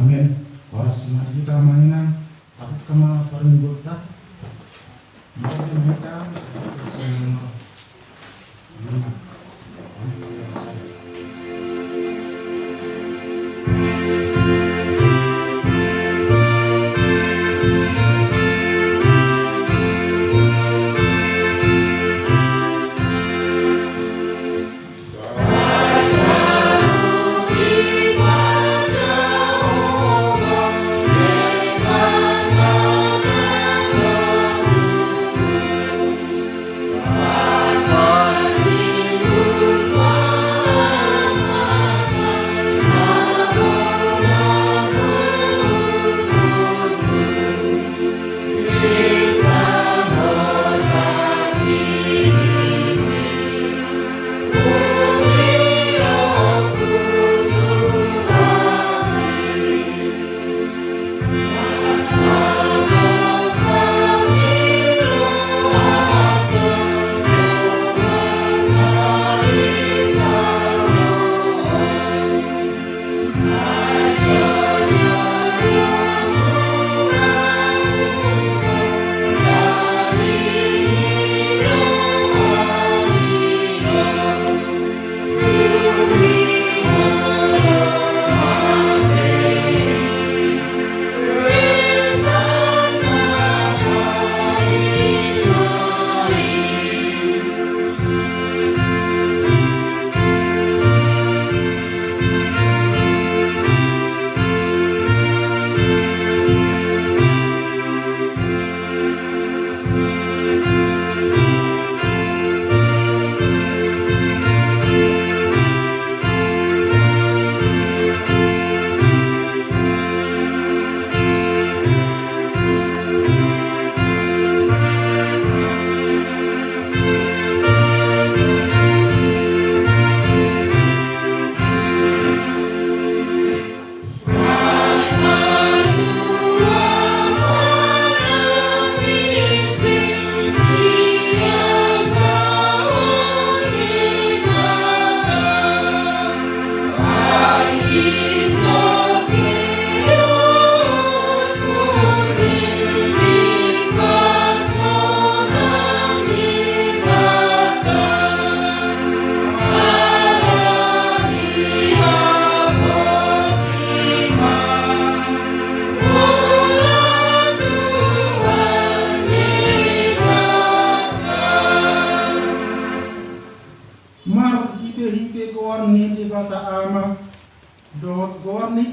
Amin. Oras na kita mainan. Takut kama paring bota. Mungkin kita semua.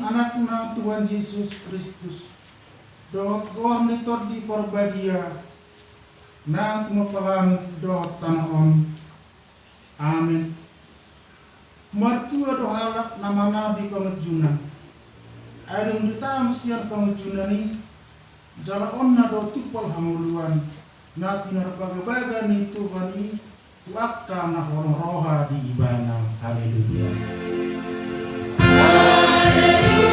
Anakna Tuhan Yesus Kristus dohot goam nitor di porbadia nang kumapalan dohot tanahon. Amin. Martua dohalak namana di pengejunan airung ditam siar pengejunan ni jala onna do tupal hamuluan na pinarbaga ni Tuhan ni tuakka na roha di ibana. Haleluya. Haleluya.